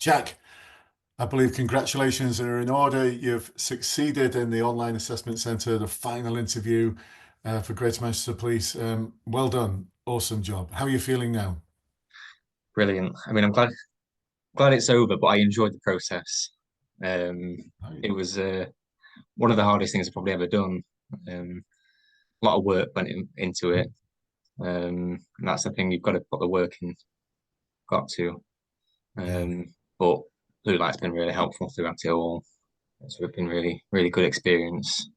Jack, I believe congratulations are in order. You've succeeded in the online assessment centre, the final interview for Greater Manchester Police. Well done. Awesome job. How are you feeling now? Brilliant. I mean, I'm glad it's over, but I enjoyed the process. Um, Right. it was one of the hardest things I've probably ever done. A lot of work went into it. And that's the thing, you've got to put the work in, got to. Yeah. But Blue Light's been really helpful throughout it all. It's been really, really good experience.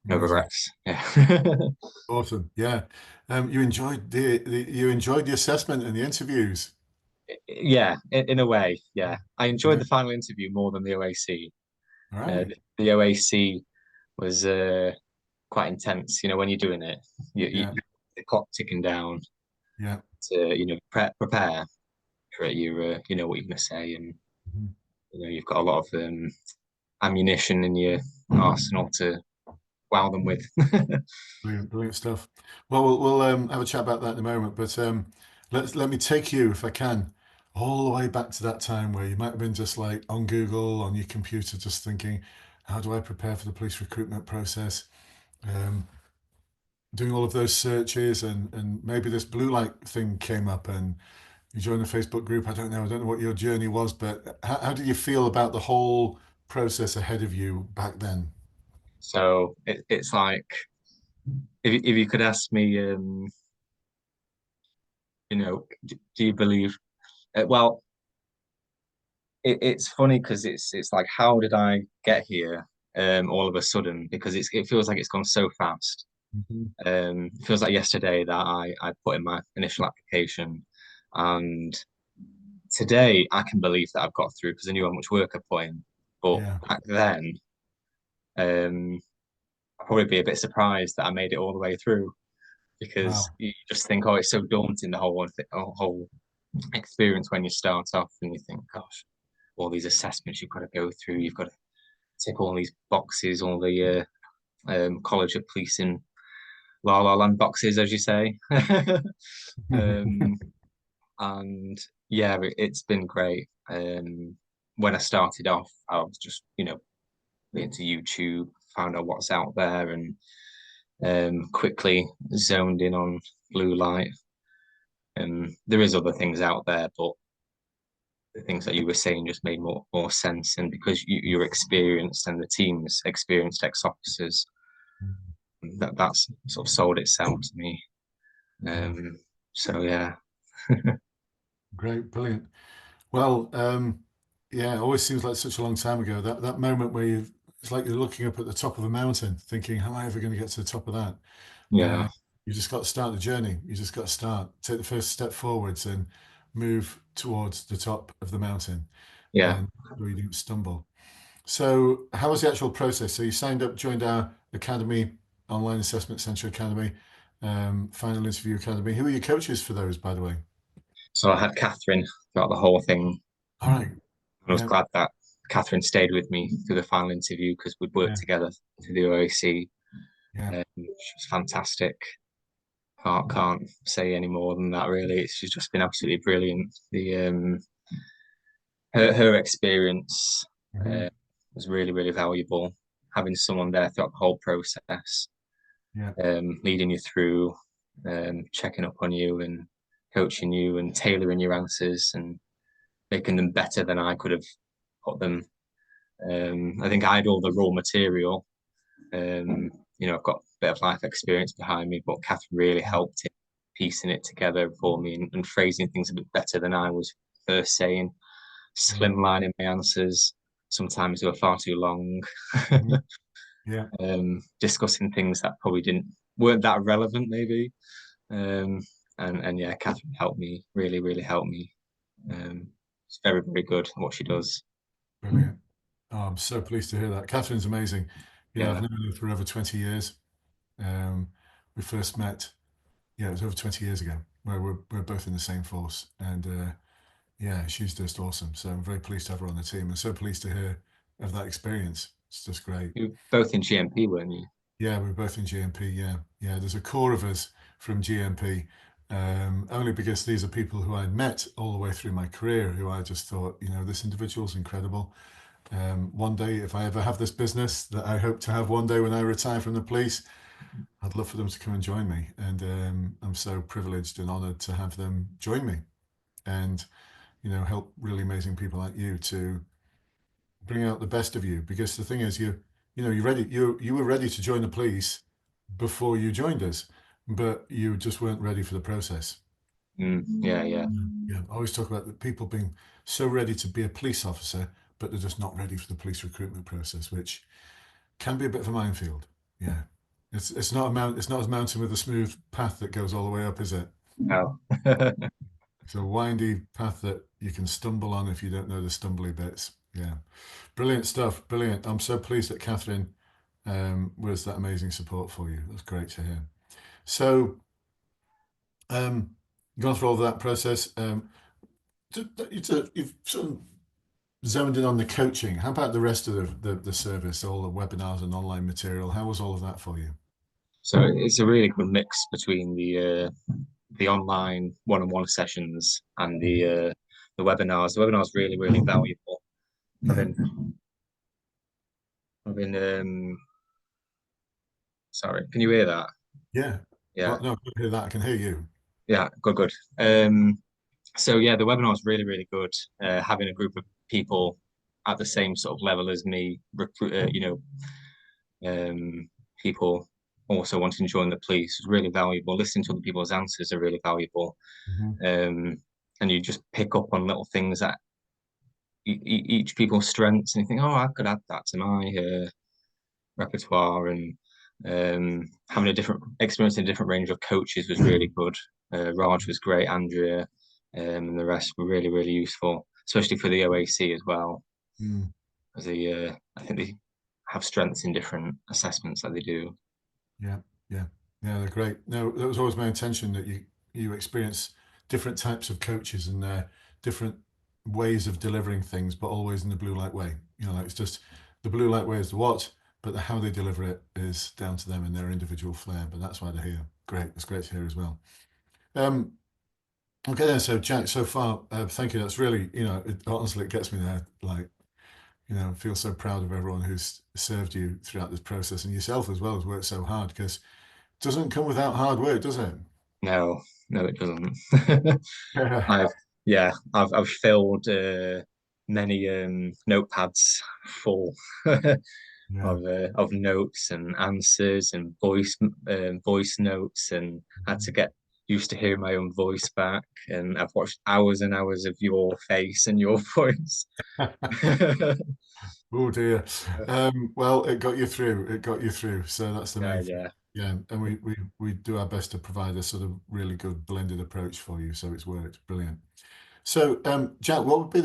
No Amazing. regrets. Yeah. Awesome. Yeah. You enjoyed the assessment and the interviews. Yeah, in a way, yeah. I enjoyed Yeah. the final interview more than the OAC. All Uh, right. the OAC was quite intense. When you're doing it, Yeah. the clock ticking down Yeah. to prepare for it. You know what you're going to say, and Mhm. you've got a lot of ammunition in your arsenal to wow them with. Brilliant, brilliant stuff. Well, we'll have a chat about that in a moment, but let me take you, if I can, all the way back to that time where you might have been just like on Google, on your computer, just thinking, how do I prepare for the police recruitment process? Um, Doing all of those searches, and maybe this blue light thing came up, and you joined the Facebook group. I don't know what your journey was, but how did you feel about the whole process ahead of you back then? So it's like if you could ask me, do you believe? Well, it's funny because it's like, how did I get here all of a sudden? Because it feels like it's gone so fast. Mhm. It feels like yesterday that I put in my initial application, and today I can believe that I've got through because I knew how much work I put in. But Yeah. back then, um, I'd probably be a bit surprised that I made it all the way through because Wow. you just think, oh, it's so daunting, the whole experience when you start off, and you think, gosh, all these assessments you've got to go through, you've got to tick all these boxes, all the College of Policing La La Land boxes, as you say. um, and yeah, it's been great. When I started off, I was just, into YouTube, found out what's out there, and quickly zoned in on blue light. There is other things out there, but the things that you were saying just made more sense. And because you're experienced and the team's experienced ex-officers, that's sort of sold itself to me. Yeah. Um, so yeah, Great, brilliant. Well, yeah, it always seems like such a long time ago. That moment where it's like you're looking up at the top of a mountain, thinking, "How am I ever going to get to the top of that?" yeah, Uh, you just got to start the journey. You just got to start, take the first step forwards, and move towards the top of the mountain, yeah. and where you don't stumble. So, how was the actual process? So, you signed up, joined our academy, online assessment center academy, final interview academy. Who are your coaches for those, by the way? So I had Catherine throughout the whole thing. All right. I was Yeah. glad that Catherine stayed with me through the final interview because we'd worked Yeah. together through the OAC. Yeah. She was fantastic. Can't say any more than that, really. She's just been absolutely brilliant. Her experience Mhm. uh, was really, really valuable. Having someone there throughout the whole process, Yeah. leading you through, checking up on you and coaching you and tailoring your answers and making them better than I could have put them. I think I had all the raw material. I've got a bit of life experience behind me, but Catherine really helped in piecing it together for me and phrasing things a bit better than I was first saying, Yeah. slimlining my answers. Sometimes they were far too long. Mhm. Yeah. Discussing things that probably didn't weren't that relevant, maybe. Um, and yeah, Catherine helped me, really, really helped me. She's very, very good at what she does. Brilliant. Oh, I'm so pleased to hear that. Catherine's amazing. I've Yeah, known her for over 20 years. Um, we first met, yeah, it was over 20 years ago, where we're both in the same force. And yeah, she's just awesome. So I'm very pleased to have her on the team and so pleased to hear of that experience. It's just great. you were both in GMP, weren't you? Yeah, we're both in GMP. Yeah. Yeah. There's a core of us from GMP. only because these are people who I'd met all the way through my career, who I just thought, this individual's incredible. One day, if I ever have this business that I hope to have one day when I retire from the police, I'd love for them to come and join me. And I'm so privileged and honored to have them join me and, help really amazing people like you to bring out the best of you. Because the thing is, you're ready. You were ready to join the police before you joined us, but you just weren't ready for the process. Yeah, yeah. Yeah, I always talk about the people being so ready to be a police officer, but they're just not ready for the police recruitment process, which can be a bit of a minefield. Yeah, it's not a mount. It's not a mountain with a smooth path that goes all the way up, is it? No. It's a windy path that you can stumble on if you don't know the stumbly bits. Yeah, brilliant stuff. Brilliant. I'm so pleased that Catherine was that amazing support for you. That's great to hear. So, um, gone through all of that process. You've sort of zoned in on the coaching. How about the rest of the service, all the webinars and online material? How was all of that for you? So it's a really good mix between the online one-on-one sessions and the webinars. The webinars really, really valuable. Yeah, Having having sorry, can you hear that? yeah. Yeah, Well, no, I can hear that. I can hear you. yeah, good, good. So yeah, the webinar is really, really good. Having a group of people at the same sort of level as me, people also wanting to join the police is really valuable. Listening to other people's answers are really valuable. Mhm. Um, and you just pick up on little things that each people's strengths, and you think, oh, I could add that to my repertoire. And having a different experience in a different range of coaches was really good. Raj was great, Andrea, and the rest were really, really useful, especially for the OAC as well. Mm. As I think they have strengths in different assessments that they do. Yeah, yeah, yeah. They're great. No, that was always my intention that you experience different types of coaches and different ways of delivering things, but always in the blue light way. Like it's just the blue light way is the what, but how they deliver it is down to them and their individual flair. But that's why they're here. Great. It's great to hear as well. Um, okay then. So Jack, so far, thank you. That's really, honestly, it gets me there. Like, I feel so proud of everyone who's served you throughout this process and yourself as well has worked so hard because doesn't come without hard work, does it? No, no, it doesn't. Yeah, I've yeah, I've filled many notepads full yeah. of notes and answers and voice notes, and had to get used to hearing my own voice back. And I've watched hours and hours of your face and your voice. Oh dear. Well, it got you through. It got you through. So that's the Yeah, main thing. yeah. Yeah, and we do our best to provide a sort of really good blended approach for you. So it's worked. Brilliant. So, Jack, what would be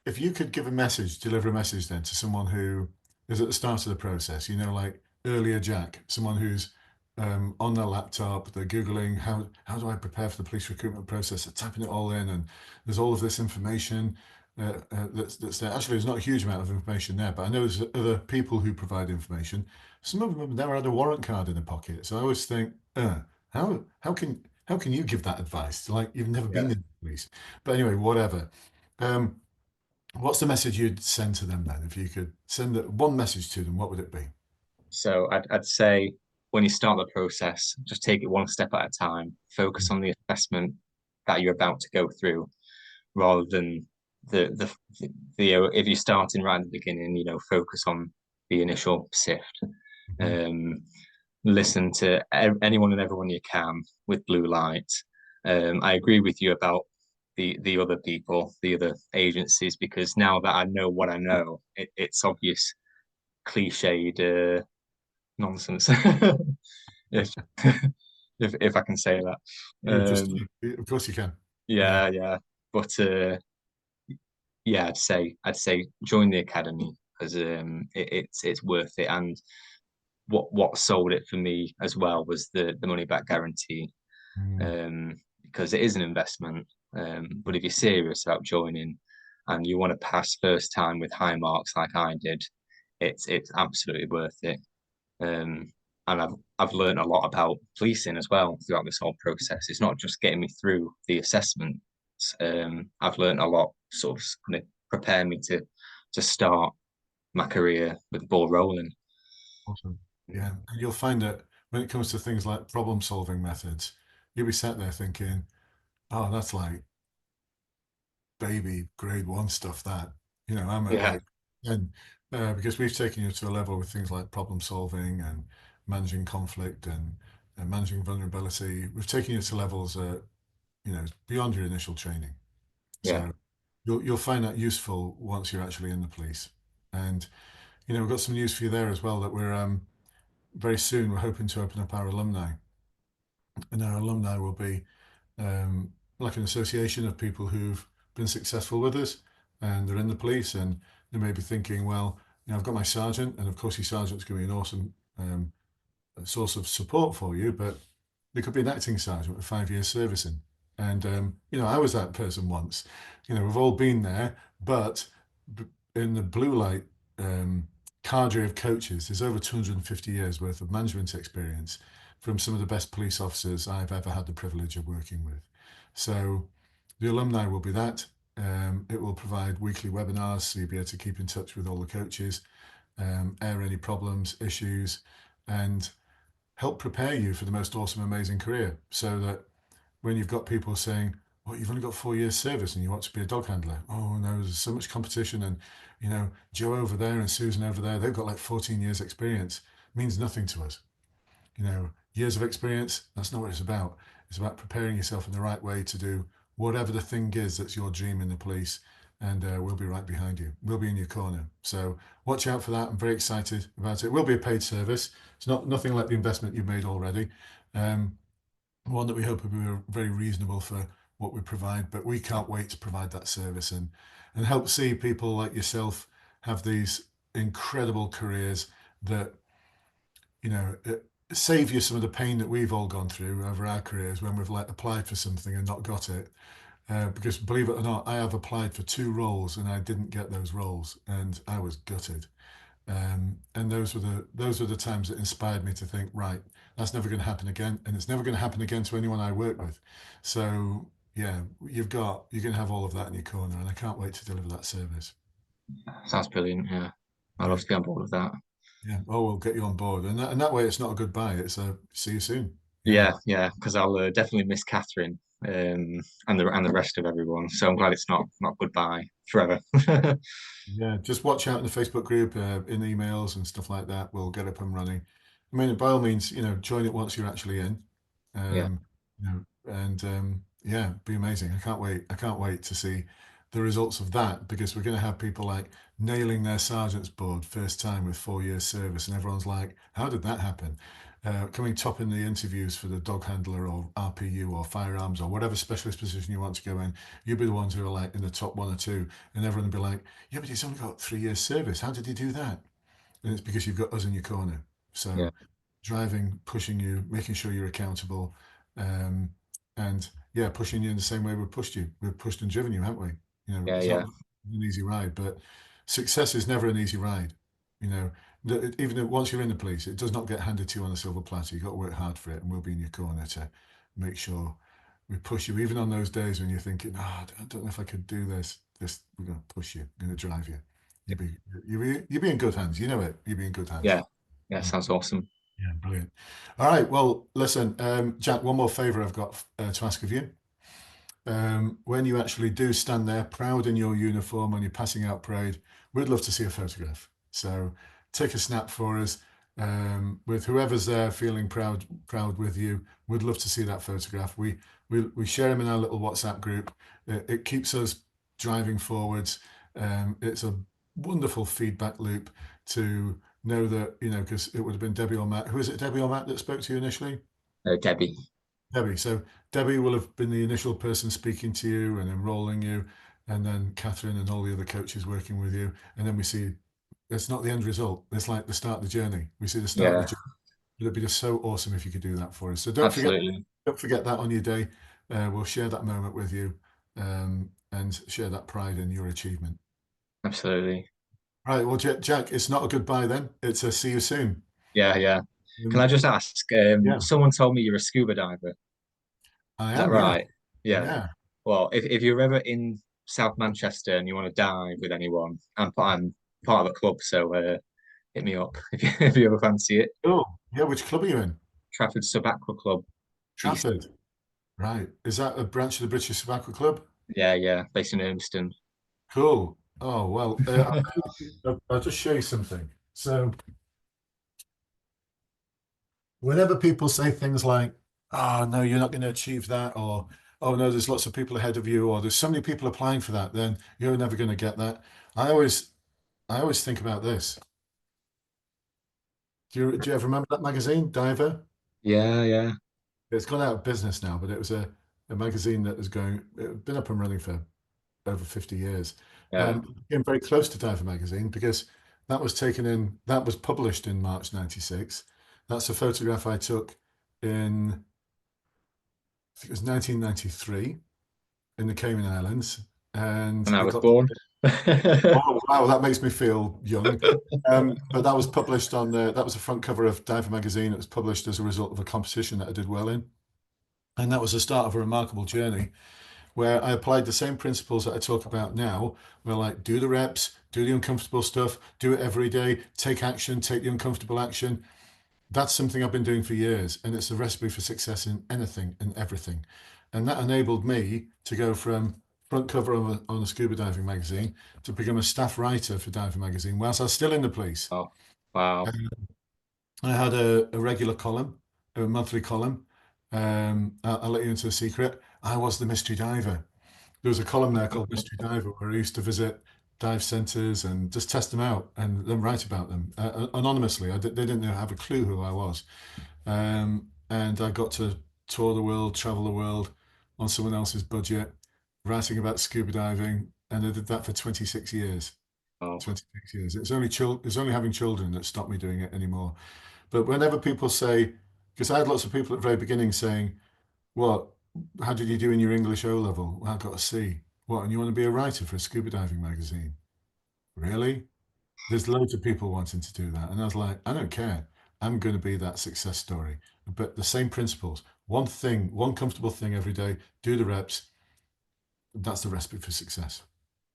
if you could give a message, deliver a message then to someone who is at the start of the process, like earlier Jack, someone who's on their laptop, they're Googling how do I prepare for the police recruitment process, they're tapping it all in, and there's all of this information that's there. Actually, there's not a huge amount of information there, but I know there's other people who provide information. Some of them have never had a warrant card in their pocket, so I always think, how can you give that advice? Like you've never been Yeah. in the police. But anyway, whatever. Um, What's the message you'd send to them then? If you could send one message to them, what would it be? So I'd say when you start the process, just take it one step at a time. Focus on the assessment that you're about to go through, rather than if you're starting right at the beginning, focus on the initial sift. Mhm. Um, Listen to anyone and everyone you can with blue light. I agree with you about the other people, the other agencies, because now that I know what I know, it's obvious cliched nonsense. if if I can say that. You just, Um, of course you can. Yeah. yeah, yeah. But yeah, I'd say join the academy because it's worth it. And what sold it for me as well was the money back guarantee, Mm, because it is an investment. But if you're serious about joining and you want to pass first time with high marks like I did, it's absolutely worth it. Um, and I've learned a lot about policing as well throughout this whole process. It's not just getting me through the assessment. I've learned a lot, sort of kind of prepare me to start my career with the ball rolling. Awesome. Yeah, and you'll find that when it comes to things like problem solving methods, you'll be sat there thinking, "Oh, that's like baby grade one stuff." That I'm at Yeah, like 10 because we've taken you to a level with things like problem solving and managing conflict and managing vulnerability. We've taken you to levels beyond your initial training. yeah, So you'll find that useful once you're actually in the police. And we've got some news for you there as well that we're very soon we're hoping to open up our alumni, and our alumni will be like an association of people who've been successful with us and they're in the police and they may be thinking, well, I've got my sergeant, and of course your sergeant's going to be an awesome source of support for you, but there could be an acting sergeant with 5 years servicing. And, I was that person once. We've all been there, but in the blue light cadre of coaches, there's over 250 years worth of management experience from some of the best police officers I've ever had the privilege of working with. So the alumni will be that. It will provide weekly webinars so you'll be able to keep in touch with all the coaches, air any problems, issues, and help prepare you for the most awesome, amazing career. So that when you've got people saying, "Well, you've only got 4 years service and you want to be a dog handler." Oh no, there's so much competition, and Joe over there and Susan over there, they've got like 14 years experience. It means nothing to us. Years of experience, that's not what it's about. It's about preparing yourself in the right way to do whatever the thing is that's your dream in the police. And we'll be right behind you. We'll be in your corner. So watch out for that. I'm very excited about it. It will be a paid service. It's not nothing like the investment you've made already. Um, One that we hope will be very reasonable for what we provide. But we can't wait to provide that service and help see people like yourself have these incredible careers that save you some of the pain that we've all gone through over our careers when we've like applied for something and not got it. Because believe it or not, I have applied for 2 roles and I didn't get those roles, and I was gutted. And those were the times that inspired me to think, right, that's never going to happen again, and it's never going to happen again to anyone I work with. So yeah, you're going to have all of that in your corner, and I can't wait to deliver that service. sounds brilliant. Yeah, I'd love Great. to be on board with that. Yeah. Oh, we'll get you on board, and that way it's not a goodbye. It's a see you soon. Yeah. Yeah, yeah, because I'll definitely miss Catherine and the rest of everyone. So I'm glad it's not goodbye forever. Yeah, just watch out in the Facebook group, in emails and stuff like that. We'll get up and running. I mean, by all means, join it once you're actually in. Yeah, Um, and yeah, be amazing. I can't wait. I can't wait to see the results of that because we're going to have people like nailing their sergeant's board first time with 4 years service, and everyone's like, "How did that happen?" Coming top in the interviews for the dog handler or RPU or firearms or whatever specialist position you want to go in, you'll be the ones who are like in the top one or two, and everyone will be like, "Yeah, but he's only got 3 years service. How did he do that?" And it's because you've got us in your corner. yeah, So driving, pushing you, making sure you're accountable, um, and yeah, pushing you in the same way we've pushed you. We've pushed and driven you, haven't we? yeah, It's not yeah, an easy ride, but success is never an easy ride. You know, once you're in the police, it does not get handed to you on a silver platter. You've got to work hard for it, and we'll be in your corner to make sure we push you, even on those days when you're thinking, "Oh, I don't know if I could do this." This we're going to push you, we're going to drive you. You'll be in good hands. You know it. You'll be in good hands. yeah, yeah. Sounds awesome. Yeah, brilliant. All right. Well, listen, Jack, one more favor I've got to ask of you. When you actually do stand there, proud in your uniform when you're passing out parade, we'd love to see a photograph. So take a snap for us with whoever's there, feeling proud with you. We'd love to see that photograph. We share them in our little WhatsApp group. It keeps us driving forwards. It's a wonderful feedback loop to know that because it would have been Debbie or Matt. Who is it, Debbie or Matt, that spoke to you initially? Debbie. Debbie. So Debbie will have been the initial person speaking to you and enrolling you, and then Catherine and all the other coaches working with you. And then we see it's not the end result. It's like the start of the journey. We see the start of the Yeah, journey. It'd be just so awesome if you could do that for us. So absolutely, don't forget that on your day. We'll share that moment with you and share that pride in your achievement. absolutely. Right. Well, Jack, it's not a goodbye then. It's a see you soon. Yeah, yeah. Can I Um, just ask? yeah, Someone told me you're a scuba diver. I Is that am. Yeah, right? Yeah. yeah. Well, if you're ever in South Manchester and you want to dive with anyone, I'm part of a club, so hit me up if you ever fancy it. Oh, yeah. Which club are you in? Trafford Sub Aqua Club East. Trafford. Right. Is that a branch of the British Tobacco Club? Yeah, yeah, based in Urmston. Cool. Oh, well, I'll just show you something. So, whenever people say things like, oh, no, you're not going to achieve that, or, oh, no, there's lots of people ahead of you, or there's so many people applying for that, then you're never going to get that. I always, I always think about this. Do you ever remember that magazine, Diver? Yeah, yeah. It's gone out of business now, but it was a magazine that was going, it had been up and running for over 50 years. Yeah. Became very close to Diver magazine because that was published in March 96. That's a photograph I took in, I think it was 1993 in the Cayman Islands. And When I it was got, born. oh, wow, that makes me feel young. But that was published that was the front cover of Diver magazine. It was published as a result of a competition that I did well in. And that was the start of a remarkable journey where I applied the same principles that I talk about now, where like do the reps, do the uncomfortable stuff, do it every day, take action, take the uncomfortable action. That's something I've been doing for years, and it's a recipe for success in anything and everything. And that enabled me to go from front cover on a scuba diving magazine to become a staff writer for diving magazine whilst I was still in the police. Oh, wow. And I had a regular column, a monthly column. I'll let you into a secret. I was the mystery diver. There was a column there called Mystery Diver where I used to visit dive centres and just test them out and then write about them anonymously. They didn't have a clue who I was. And I got to tour the world, travel the world on someone else's budget, writing about scuba diving. And I did that for 26 years. Oh, 26 years. It's only having children that stopped me doing it anymore. But whenever people say, because I had lots of people at the very beginning saying, what? How did you do in your English O level? Well, I got a C. What? And you want to be a writer for a scuba diving magazine? Really? There's loads of people wanting to do that. And I was like, I don't care. I'm going to be that success story. But the same principles. One thing, one comfortable thing every day, do the reps. That's the recipe for success.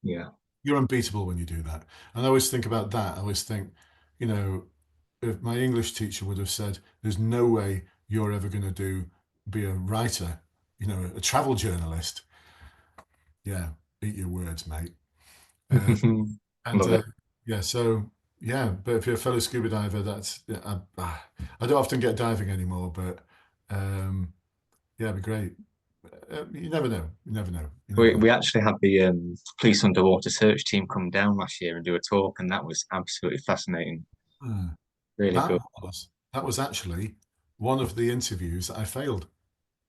yeah. You're unbeatable when you do that. And I always think about that. I always think, you know, if my English teacher would have said, there's no way you're ever going to be a writer, a travel journalist. Yeah, eat your words, mate. Uh, and Love it. yeah, so yeah, but if you're a fellow scuba diver, that's yeah, I don't often get diving anymore, but um, yeah, it'd be great. You never know. You never know. You never We know. actually had the police underwater search team come down last year and do a talk, and that was absolutely fascinating. Hmm. Really That good. that was actually one of the interviews that I failed.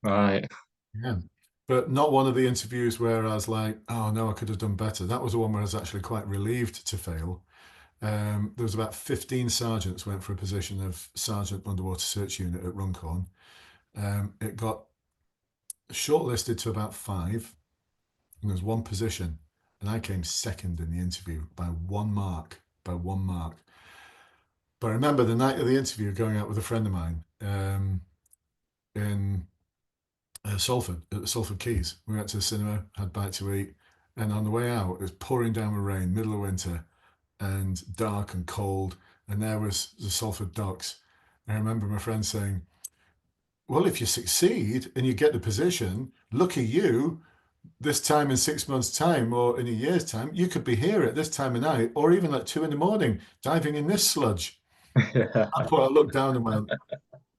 Right. Yeah. But not one of the interviews where I was like, oh no, I could have done better. That was the one where I was actually quite relieved to fail. There was about 15 sergeants went for a position of Sergeant Underwater Search Unit at Runcorn. It got shortlisted to about five, and there was one position, and I came second in the interview by 1 mark. By 1 mark. But I remember the night of the interview going out with a friend of mine in Salford, at the Salford Quays. We went to the cinema, had a bite to eat, and on the way out, it was pouring down with rain, middle of winter, and dark and cold. And there was the Salford docks. I remember my friend saying, well, if you succeed and you get the position, lucky you, this time in 6 months' time or in a year's time, you could be here at this time of night or even at 2 in the morning diving in this sludge. I looked down and went,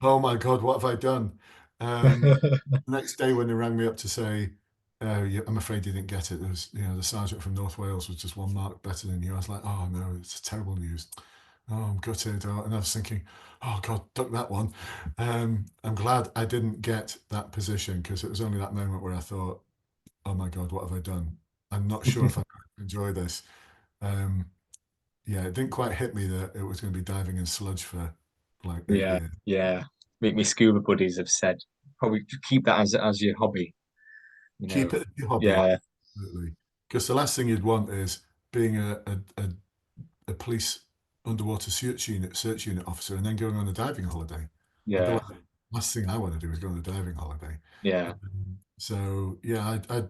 oh my God, what have I done? The next day when they rang me up to say, yeah, I'm afraid you didn't get it. There was, the sergeant from North Wales was just 1 mark better than you. I was like, oh no, it's terrible news. Oh, I'm gutted. Oh, and I was thinking, oh God, duck that one. I'm glad I didn't get that position because it was only that moment where I thought, oh my God, what have I done? I'm not sure if I enjoy this. Um, yeah, it didn't quite hit me that it was going to be diving in sludge for like 8 Yeah, years. yeah. Me scuba buddies have said probably keep that as your hobby. You Keep know. it your hobby, Yeah, absolutely. Because the last thing you'd want is being a police underwater search unit officer and then going on a diving holiday. I'd be Yeah. like, last thing I want to do is go on a diving holiday. Yeah. So yeah, I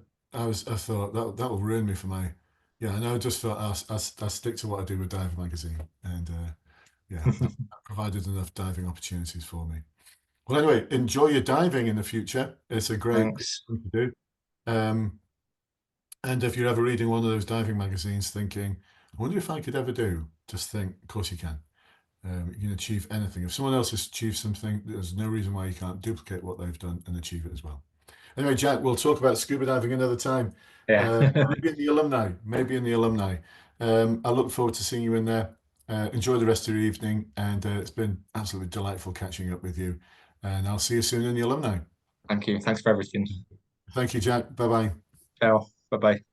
thought that will ruin me for my, yeah, and I just thought I'll stick to what I do with Dive Magazine, and yeah, that provided enough diving opportunities for me. Well, anyway, enjoy your diving in the future. It's a great Thanks. thing to do. Um, and if you're ever reading one of those diving magazines, thinking, I wonder if I could ever do, just think, of course you can. You can achieve anything. If someone else has achieved something, there's no reason why you can't duplicate what they've done and achieve it as well. Anyway, Jack, we'll talk about scuba diving another time. Yeah. Maybe in the alumni. Maybe in the alumni. I look forward to seeing you in there. Enjoy the rest of your evening, and it's been absolutely delightful catching up with you. And I'll see you soon in the alumni. Thank you. Thanks for everything. Thank you, Jack. Bye bye. Ciao. Bye bye.